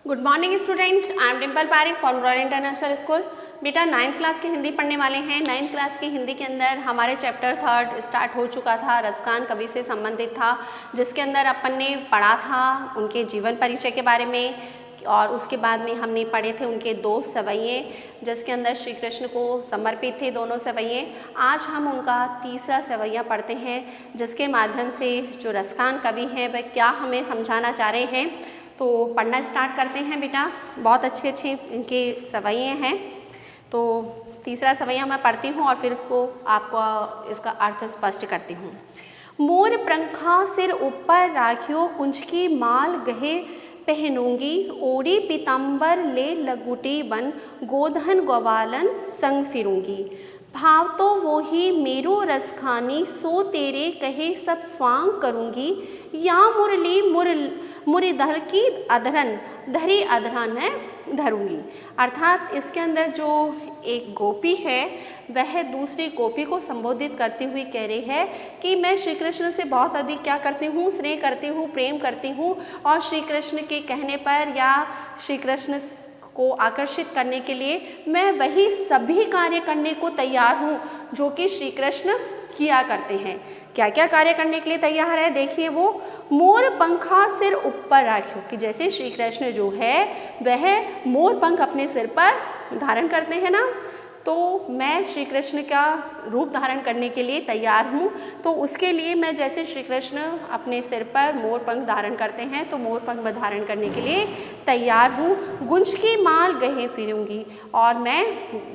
Good morning student, I am Dimple Pareek from Royal International School. बेटा 9th class की हिंदी पढ़ने वाले हैं। 9th क्लास की हिंदी के अंदर हमारे चैप्टर 3 स्टार्ट हो चुका था, रसखान कवि से संबंधित था, जिसके अंदर अपन ने पढ़ा था उनके जीवन परिचय के बारे में और उसके बाद में हमने पढ़े थे उनके 2 सवैये जिसके अंदर श्री कृष्ण को समर्पित थे दोनों सवैये। आज हम उनका तीसरा सवैया पढ़ते हैं जिसके माध्यम से जो रसखान कवि हैं वह क्या हमें समझाना चाह रहे हैं। तो पढ़ना स्टार्ट करते हैं बेटा। बहुत अच्छे इनके सवैये हैं। तो तीसरा सवैया मैं पढ़ती हूँ और फिर इसको आपको इसका अर्थ स्पष्ट करती हूँ। मोर पंखा सिर ऊपर राखियो कुंज की माल गहे पहनूंगी, ओढ़ी पीताम्बर ले लगुटी बन गोधन ग्वालन संग फिरूंगी। भाव तो वो ही मेरो रसखानी सो तेरे कहे सब स्वांग करूंगी। या मुरली मुरी धर की अधरन धरी अधरन है धरूंगी। अर्थात इसके अंदर जो एक गोपी है वह दूसरी गोपी को संबोधित करती हुई कह रही है कि मैं श्री कृष्ण से बहुत अधिक क्या करती हूँ, स्नेह करती हूँ, प्रेम करती हूँ और श्री कृष्ण के कहने पर या श्री कृष्ण को आकर्षित करने के लिए मैं वही सभी कार्य करने को तैयार हूँ जो कि श्री कृष्ण किया करते हैं। क्या क्या कार्य करने के लिए तैयार है देखिए। वो मोर पंखा सिर ऊपर राखियो कि जैसे श्री कृष्ण जो है वह मोर पंख अपने सिर पर धारण करते हैं ना, तो मैं श्री कृष्ण का रूप धारण करने के लिए तैयार हूँ। तो उसके लिए मैं जैसे श्री कृष्ण अपने सिर पर मोर पंख धारण करते हैं तो मोर पंख मैं धारण करने के लिए तैयार हूँ। गुंज की माल गहे फिरूंगी और मैं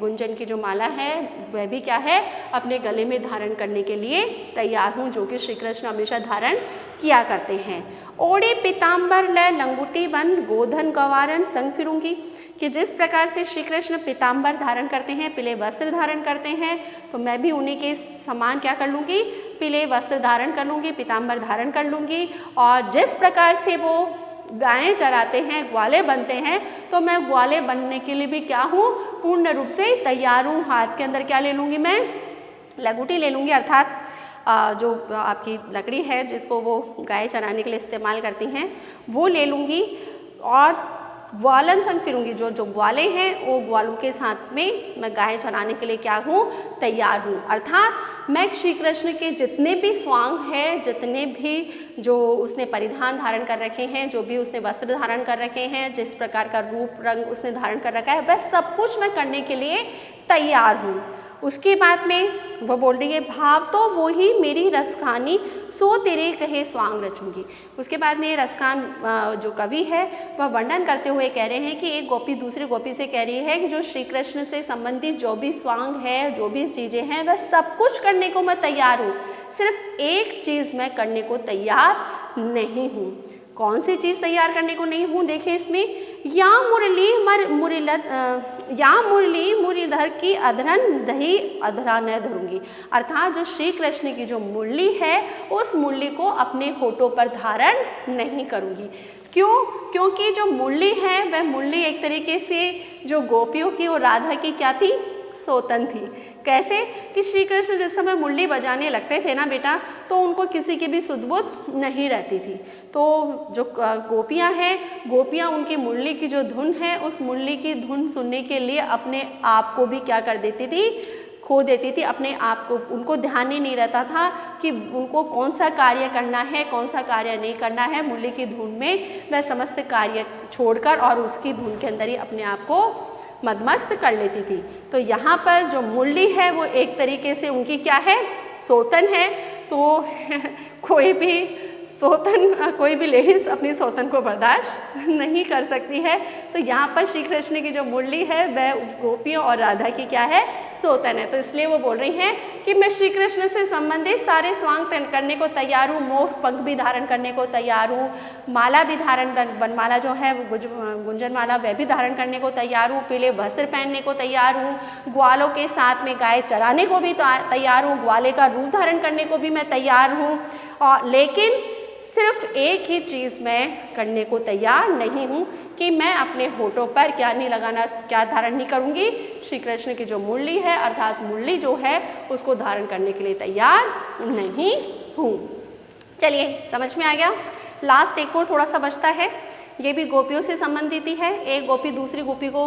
गुंजन की जो माला है वह भी क्या है अपने गले में धारण करने के लिए तैयार हूँ जो कि श्री कृष्ण हमेशा धारण किया करते हैं। ओढ़े पीताम्बर ल लंगुटी बन गोधन गवारन संग फिरूंगी कि जिस प्रकार से श्री कृष्ण पीताम्बर धारण करते हैं, पीले वस्त्र धारण करते हैं, तो मैं भी उन्हीं के समान क्या कर लूँगी, पीले वस्त्र धारण कर लूँगी, पीताम्बर धारण कर लूँगी। और जिस प्रकार से वो गायें चराते हैं, ग्वाले बनते हैं, तो मैं ग्वाले बनने के लिए भी क्या हूँ, पूर्ण रूप से तैयार हूँ। हाथ के अंदर क्या ले लूँगी, मैं लगुटी ले लूँगी, अर्थात जो आपकी लकड़ी है जिसको वो गाय चराने के लिए इस्तेमाल करती हैं वो ले लूँगी और ग्वालन संग फिरूंगी। जो ग्वाले हैं वो ग्वालों के साथ में मैं गाय चराने के लिए क्या हूँ, तैयार हूँ। अर्थात मैं श्री कृष्ण के जितने भी स्वांग हैं, जितने भी जो उसने परिधान धारण कर रखे हैं, जो भी उसने वस्त्र धारण कर रखे हैं, जिस प्रकार का रूप रंग उसने धारण कर रखा है वह सब कुछ मैं करने के लिए तैयार हूँ। उसके बाद में वह बोल रही है भाव तो वो ही मेरी रसखानी सो तेरे कहे स्वांग रचूंगी। उसके बाद में रसखान जो कवि है वह वर्णन करते हुए कह रहे हैं कि एक गोपी दूसरी गोपी से कह रही है कि जो श्री कृष्ण से संबंधित जो भी स्वांग है, जो भी चीज़ें हैं, वह सब कुछ करने को मैं तैयार हूँ, सिर्फ एक चीज़ मैं करने को तैयार नहीं हूँ। कौन सी चीज़ तैयार करने को नहीं हूँ देखिए इसमें। या मुरली मुरलीधर की अधरन दही अधरा न धरूंगी। अर्थात जो श्री कृष्ण की जो मुरली है उस मुरली को अपने होठों पर धारण नहीं करूंगी। क्यों? क्योंकि जो मुरली है वह मुरली एक तरीके से जो गोपियों की और राधा की क्या थी, सोतन थी। कैसे कि श्री कृष्ण जिस समय मुरली बजाने लगते थे ना बेटा, तो उनको किसी की भी सुध बुध नहीं रहती थी। तो जो गोपियां हैं, गोपियां उनकी मुरली की जो धुन है उस मुरली की धुन सुनने के लिए अपने आप को भी क्या कर देती थी, खो देती थी अपने आप को। उनको ध्यान ही नहीं रहता था कि उनको कौन सा कार्य करना है, कौन सा कार्य नहीं करना है। मुरली की धुन में वह समस्त कार्य छोड़कर और उसकी धुन के अंदर ही अपने आप को मदमस्त कर लेती थी। तो यहाँ पर जो मुरली है वो एक तरीके से उनकी क्या है, सोतन है। तो कोई भी लेडीज़ अपनी सोतन को बर्दाश्त नहीं कर सकती है। तो यहाँ पर श्री कृष्ण की जो मुरली है वह गोपियों और राधा की क्या है, सोतन है। तो इसलिए वो बोल रही हैं कि मैं श्री कृष्ण से संबंधित सारे स्वांग करने को तैयार हूँ, मोर पंख भी धारण करने को तैयार हूँ, माला भी धारण बनमाला जो है गुंजन माला वह भी धारण करने को तैयार हूँ, पीले वस्त्र पहनने को तैयार हूँ, ग्वालों के साथ में गाय चराने को भी तैयार हूँ, ग्वाले का रूप धारण करने को भी मैं तैयार हूँ। और लेकिन सिर्फ एक ही चीज़ मैं करने को तैयार नहीं हूँ कि मैं अपने होठों पर क्या नहीं लगाना, क्या धारण नहीं करूँगी, श्री कृष्ण की जो मुरली है अर्थात मुरली जो है उसको धारण करने के लिए तैयार नहीं हूँ। चलिए समझ में आ गया। लास्ट एक और थोड़ा सा बचता है, ये भी गोपियों से संबंधित ही है। एक गोपी दूसरी गोपी को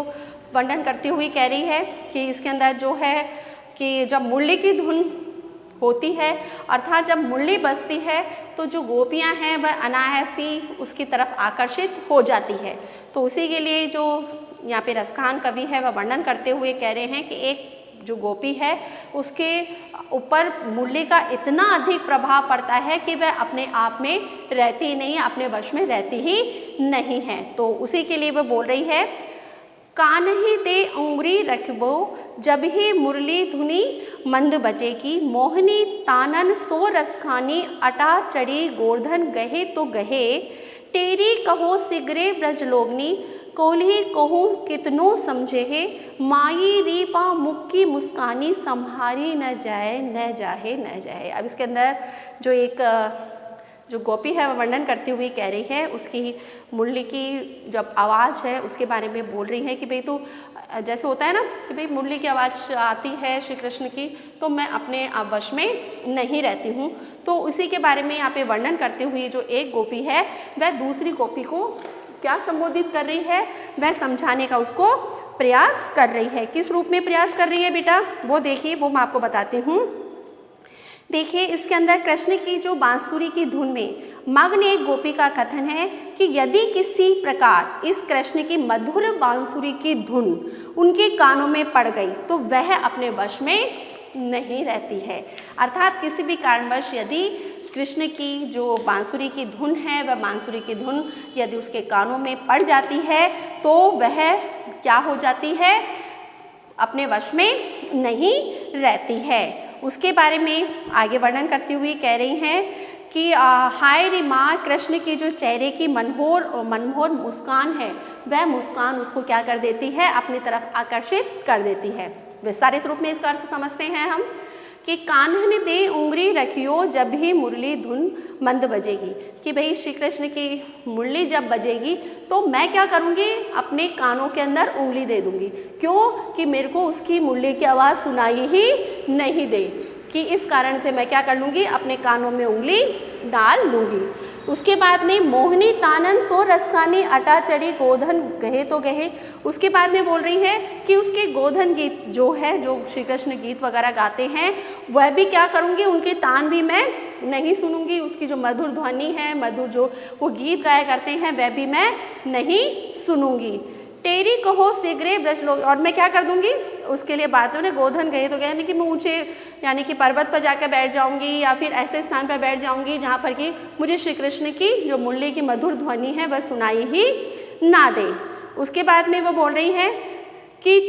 वर्णन करती हुई कह रही है कि इसके अंदर जो है कि जब मुरली की धुन होती है, अर्थात जब मुरली बजती है तो जो गोपियां हैं वह अनायास ही उसकी तरफ आकर्षित हो जाती है। तो उसी के लिए जो यहाँ पे रसखान कवि है वह वर्णन करते हुए कह रहे हैं कि एक जो गोपी है उसके ऊपर मुरली का इतना अधिक प्रभाव पड़ता है कि वह अपने आप में रहती ही नहीं, अपने वश में रहती ही नहीं है। तो उसी के लिए वह बोल रही है, कान्ही ते उंगरी रखबो जब ही मुरली धुनी मंद बजेगी, मोहनी तानन सो रसखानी अटा चढ़ी गोवर्धन गहे तो गहे, तेरी कहो सिगरे ब्रजलोगनी कोल्ही कहूँ कितनो समझे है, माई रीपा मुख की मुस्कानी संहारी न जाए न जाहे न जाए। अब इसके अंदर जो एक जो गोपी है वह वर्णन करती हुई कह रही है, उसकी मुरली की जब आवाज़ है उसके बारे में बोल रही है कि भाई तो जैसे होता है ना कि भाई मुरली की आवाज़ आती है श्री कृष्ण की तो मैं अपने वश में नहीं रहती हूँ। तो उसी के बारे में यहाँ पे वर्णन करते हुए जो एक गोपी है वह दूसरी गोपी को क्या संबोधित कर रही है, वह समझाने का उसको प्रयास कर रही है। किस रूप में प्रयास कर रही है बेटा, वो देखिए, वो मैं आपको बताती हूँ। देखिए इसके अंदर कृष्ण की जो बांसुरी की धुन में मग्न एक गोपी का कथन है कि यदि किसी प्रकार इस कृष्ण की मधुर बांसुरी की धुन उनके कानों में पड़ गई तो वह अपने वश में नहीं रहती है। अर्थात किसी भी कारणवश यदि कृष्ण की जो बांसुरी की धुन है वह बांसुरी की धुन यदि उसके कानों में पड़ जाती है तो वह क्या हो जाती है, अपने वश में नहीं रहती है। उसके बारे में आगे वर्णन करती हुई कह रही हैं कि हाय रे माँ, कृष्ण की जो चेहरे की मनमोहर मुस्कान है वह मुस्कान उसको क्या कर देती है, अपनी तरफ आकर्षित कर देती है। विस्तारित रूप में इसका अर्थ समझते हैं हम कि कान्हन दे उंगली रखियो जब भी मुरली धुन मंद बजेगी, कि भाई श्री कृष्ण की मुरली जब बजेगी तो मैं क्या करूँगी, अपने कानों के अंदर उंगली दे दूँगी। क्यों कि मेरे को उसकी मुरली की आवाज़ सुनाई ही नहीं दे, कि इस कारण से मैं क्या कर लूँगी, अपने कानों में उंगली डाल लूँगी। उसके बाद में मोहिनी तानन सो रसखानी अटा चढ़ी गोधन गहे तो गहे, उसके बाद में बोल रही है कि उसके गोधन गीत जो है, जो श्री कृष्ण गीत वगैरह गाते हैं वह भी क्या करूँगी, उनके तान भी मैं नहीं सुनूंगी। उसकी जो मधुर ध्वनि है, मधुर जो वो गीत गाया करते हैं वह भी मैं नहीं सुनूंगी। तेरी कहो सिगरे ब्रज लोग, और मैं क्या कर दूंगी, उसके लिए बातों ने गोधन गए तो गए, यानी कि मैं ऊँचे यानी कि पर्वत पर जाकर बैठ जाऊंगी या फिर ऐसे स्थान पर बैठ जाऊंगी जहाँ पर कि मुझे श्री कृष्ण की जो मुरली की मधुर ध्वनि है वह सुनाई ही ना दे। उसके बाद में वो बोल रही है कि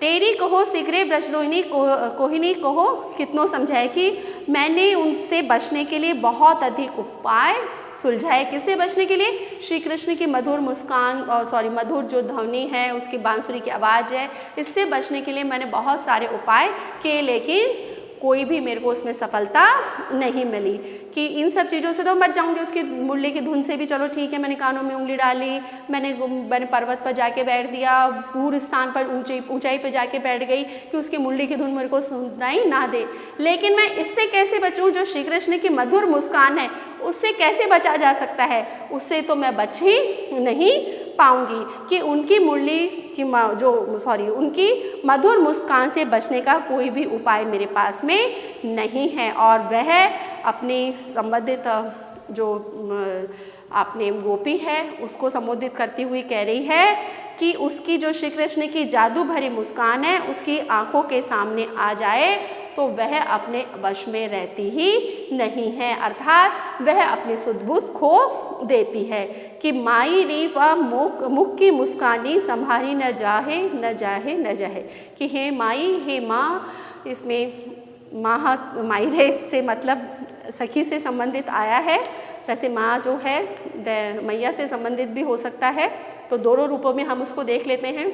तेरी कहो सिगरे ब्रजलोहिनी कोहिनी कहो कितनों समझाए, कि मैंने उनसे बचने के लिए बहुत अधिक उपाय सुलझाए। किससे बचने के लिए, श्री कृष्ण की मधुर मुस्कान और मधुर जो ध्वनि है, उसकी बांसुरी की आवाज़ है, इससे बचने के लिए मैंने बहुत सारे उपाय किए, लेकिन कोई भी मेरे को उसमें सफलता नहीं मिली। कि इन सब चीज़ों से तो बच जाऊंगी, उसकी मुरली की धुन से भी चलो ठीक है, मैंने कानों में उंगली डाली, मैंने पर्वत पर जाके बैठ दिया, दूर स्थान पर ऊंचाई पर जाके बैठ गई कि उसकी मुरली की धुन मेरे को सुनाई ना दे। लेकिन मैं इससे कैसे बचूं, जो श्री कृष्ण की मधुर मुस्कान है उससे कैसे बचा जा सकता है, उससे तो मैं बच ही नहीं पाऊंगी। कि उनकी मुरली की उनकी मधुर मुस्कान से बचने का कोई भी उपाय मेरे पास में नहीं है। और वह अपने संबंधित जो अपने गोपी है उसको संबोधित करती हुई कह रही है कि उसकी जो श्री कृष्ण की जादू भरी मुस्कान है उसकी आंखों के सामने आ जाए तो वह अपने वश में रहती ही नहीं है, अर्थात वह अपनी सुध-बुध खो देती है। कि माई री व मुख की मुस्कानी संभारी न जाहे न जाहे न जाहे, कि हे माई, हे माँ, इसमें माई रे से मतलब सखी से संबंधित आया है। वैसे माँ जो है मैया से संबंधित भी हो सकता है, तो दोनों रूपों में हम उसको देख लेते हैं।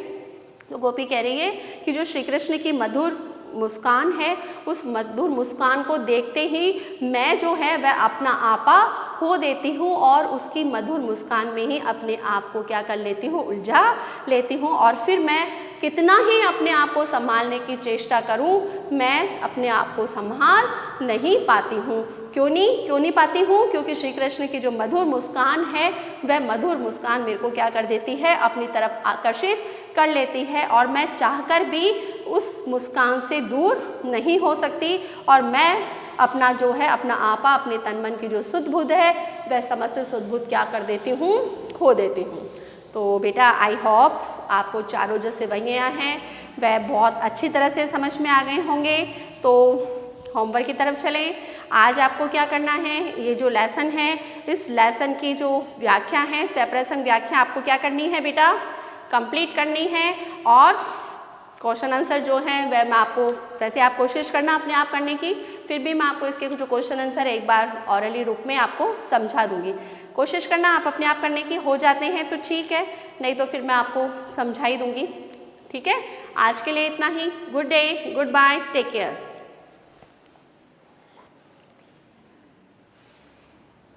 तो गोपी कह रही है कि जो श्री कृष्ण की मधुर मुस्कान है, उस मधुर मुस्कान को देखते ही मैं जो है वह अपना आपा खो देती हूँ और उसकी मधुर मुस्कान में ही अपने आप को क्या कर लेती हूँ, उलझा लेती हूँ। और फिर मैं कितना ही अपने आप को संभालने की चेष्टा करूं, मैं अपने आप को संभाल नहीं पाती हूँ। क्यों नहीं पाती हूँ? क्योंकि श्री कृष्ण की जो मधुर मुस्कान है वह मधुर मुस्कान मेरे को क्या कर देती है, अपनी तरफ आकर्षित कर लेती है और मैं चाहकर भी उस मुस्कान से दूर नहीं हो सकती और मैं अपना जो है अपना आपा, अपने तन मन की जो सुध बुध है वह समस्त सुध बुध क्या कर देती हूँ, खो देती हूँ। तो बेटा आई होप आपको चारों जो सेवैयाँ हैं वह बहुत अच्छी तरह से समझ में आ गए होंगे। तो होमवर्क की तरफ चलें। आज आपको क्या करना है, ये जो लेसन है इस लेसन की जो व्याख्या है, सप्रसंग व्याख्या आपको क्या करनी है बेटा, कंप्लीट करनी है। और क्वेश्चन आंसर जो है वह मैं आपको, वैसे आप कोशिश करना अपने आप करने की, फिर भी मैं आपको इसके जो क्वेश्चन आंसर एक बार ऑरली रूप में आपको समझा दूंगी। कोशिश करना आप अपने आप करने की, हो जाते हैं तो ठीक है, नहीं तो फिर मैं आपको समझा ही दूंगी। ठीक है, आज के लिए इतना ही। Good day, goodbye, take care.